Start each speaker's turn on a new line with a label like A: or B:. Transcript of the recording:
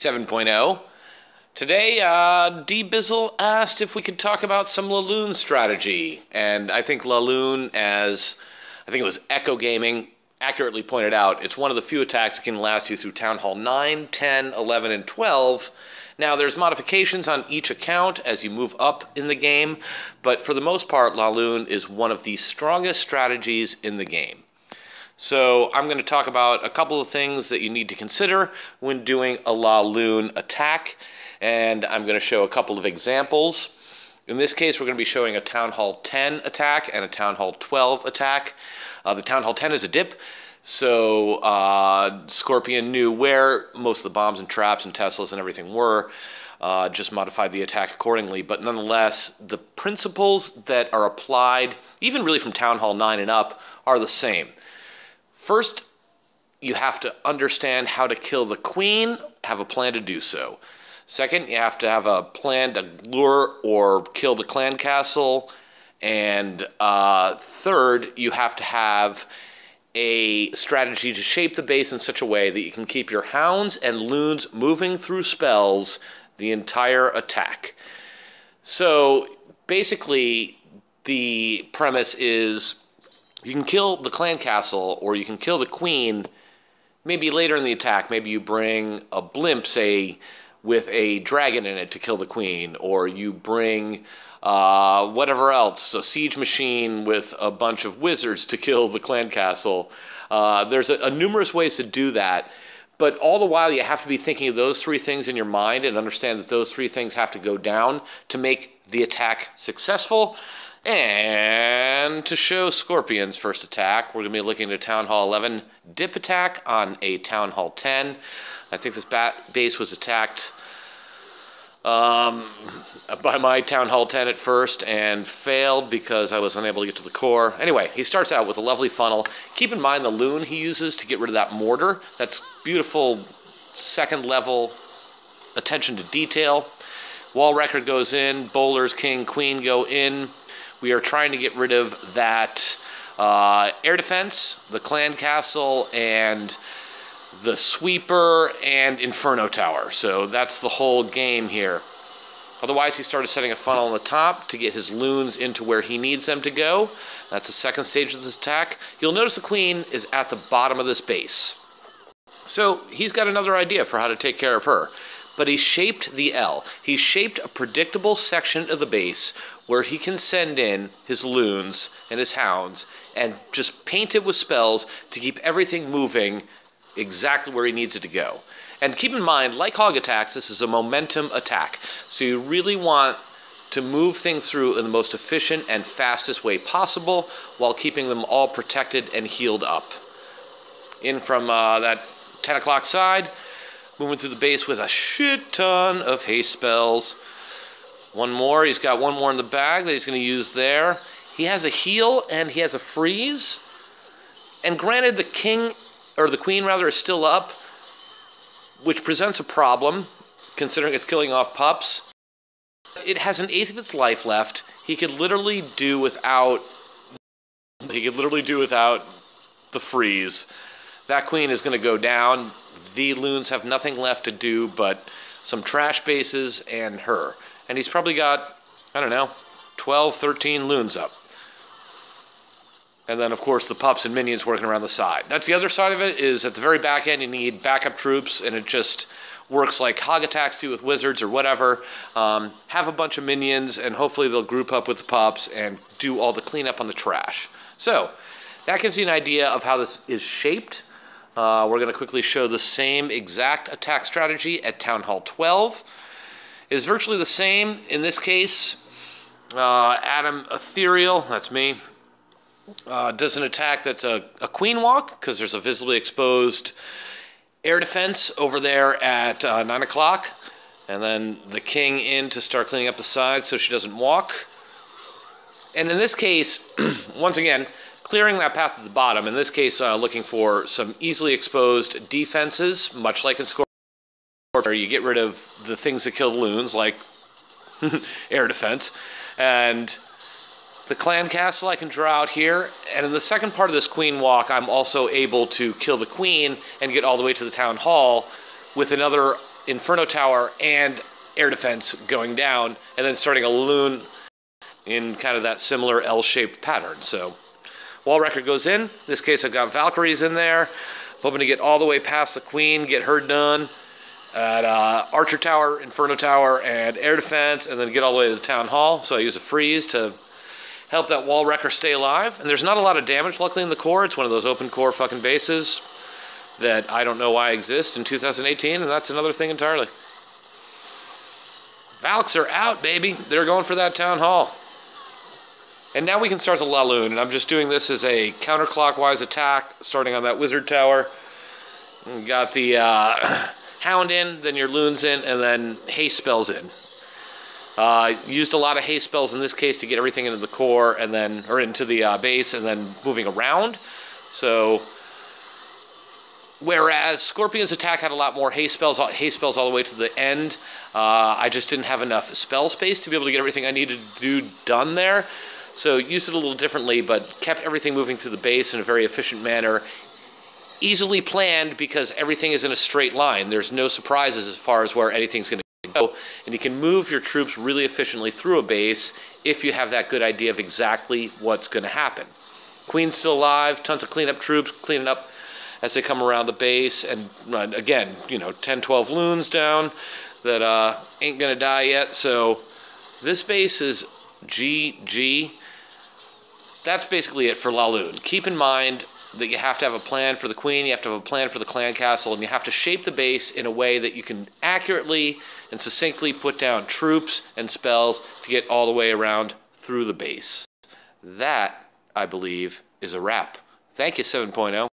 A: 7.0. Today, D. Bizzle asked if we could talk about some laloon strategy, and I think laloon, as I think it was Echo Gaming accurately pointed out, it's one of the few attacks that can last you through Town Hall 9, 10, 11, and 12. Now, there's modifications on each account as you move up in the game, but for the most part, laloon is one of the strongest strategies in the game. So I'm going to talk about a couple of things that you need to consider when doing a laloon attack, and I'm going to show a couple of examples. In this case, we're going to be showing a Town Hall 10 attack and a Town Hall 12 attack. The Town Hall 10 is a dip, so Scorpion knew where most of the bombs and traps and Teslas and everything were, just modified the attack accordingly. But nonetheless, the principles that are applied, even really from Town Hall 9 and up, are the same. First, you have to understand how to kill the queen, have a plan to do so. Second, you have to have a plan to lure or kill the clan castle. And third, you have to have a strategy to shape the base in such a way that you can keep your hounds and loons moving through spells the entire attack. So basically, the premise is you can kill the clan castle or you can kill the queen maybe later in the attack. Maybe you bring a blimp, say, with a dragon in it to kill the queen, or you bring whatever else, a siege machine with a bunch of wizards to kill the clan castle. There's numerous ways to do that, but all the while you have to be thinking of those three things in your mind and understand that those three things have to go down to make the attack successful. And to show Scorpion's first attack, we're going to be looking at a Town Hall 11 dip attack on a Town Hall 10. I think this base was attacked by my Town Hall 10 at first and failed because I was unable to get to the core. Anyway, he starts out with a lovely funnel. Keep in mind the loon he uses to get rid of that mortar. That's beautiful second level attention to detail. Wall record goes in, bowlers, king, queen go in. We are trying to get rid of that air defense, the clan castle, and the sweeper and inferno tower. So that's the whole game here. Otherwise, he started setting a funnel on the top to get his loons into where he needs them to go. That's the second stage of this attack. You'll notice the queen is at the bottom of this base. So he's got another idea for how to take care of her. But he shaped the L. He shaped a predictable section of the base where he can send in his loons and his hounds and just paint it with spells to keep everything moving exactly where he needs it to go. And keep in mind, like hog attacks, this is a momentum attack. So you really want to move things through in the most efficient and fastest way possible while keeping them all protected and healed up. In from that 10 o'clock side, moving through the base with a shit ton of haste spells. One more, he's got one more in the bag that he's going to use there. He has a heal and he has a freeze. And granted, the king, or the queen rather, is still up, which presents a problem, considering it's killing off pups. It has an eighth of its life left. He could literally do without the freeze. That queen is going to go down. The loons have nothing left to do but some trash bases and her. And he's probably got, I don't know, 12, 13 loons up. And then, of course, the pups and minions working around the side. That's the other side of it, is at the very back end, you need backup troops, and it just works like hog attacks do with wizards or whatever. Have a bunch of minions, and hopefully they'll group up with the pups and do all the cleanup on the trash. So, that gives you an idea of how this is shaped. We're going to quickly show the same exact attack strategy at Town Hall 12. It's virtually the same. In this case, Adam Ethereal, that's me, does an attack that's a queen walk, because there's a visibly exposed air defense over there at 9 o'clock. And then the king in to start cleaning up the sides so she doesn't walk. And in this case, once again, clearing that path at the bottom, in this case looking for some easily exposed defenses, much like in Scorpion, where you get rid of the things that kill the loons, like air defense. And the clan castle I can draw out here, and in the second part of this queen walk, I'm also able to kill the queen and get all the way to the town hall with another Inferno Tower and air defense going down, and then starting a Laloon in kind of that similar L-shaped pattern. So wall wrecker goes in. In this case, I've got Valkyries in there. Hoping to get all the way past the Queen, get her done at Archer Tower, Inferno Tower, and air defense, and then get all the way to the Town Hall. So I use a freeze to help that wall wrecker stay alive. And there's not a lot of damage, luckily, in the core. It's one of those open core fucking bases that I don't know why exist in 2018, and that's another thing entirely. Valks are out, baby. They're going for that Town Hall. And now we can start the Laloon, and I'm just doing this as a counterclockwise attack, starting on that Wizard Tower. And got the Hound in, then your Loons in, and then haste spells in. Used a lot of haste spells in this case to get everything into the core, and then, or into the base, and then moving around. So, whereas Scorpion's attack had a lot more haste spells all the way to the end, I just didn't have enough spell space to be able to get everything I needed to do done there. So used it a little differently, but kept everything moving through the base in a very efficient manner. Easily planned because everything is in a straight line. There's no surprises as far as where anything's going to go. And you can move your troops really efficiently through a base if you have that good idea of exactly what's going to happen. Queen's still alive, tons of cleanup troops, cleaning up as they come around the base. And again, you know, 10, 12 Loons down that ain't going to die yet. So this base is GG. That's basically it for Laloon. Keep in mind that you have to have a plan for the Queen, you have to have a plan for the clan castle, and you have to shape the base in a way that you can accurately and succinctly put down troops and spells to get all the way around through the base. That, I believe, is a wrap. Thank you, 7.0.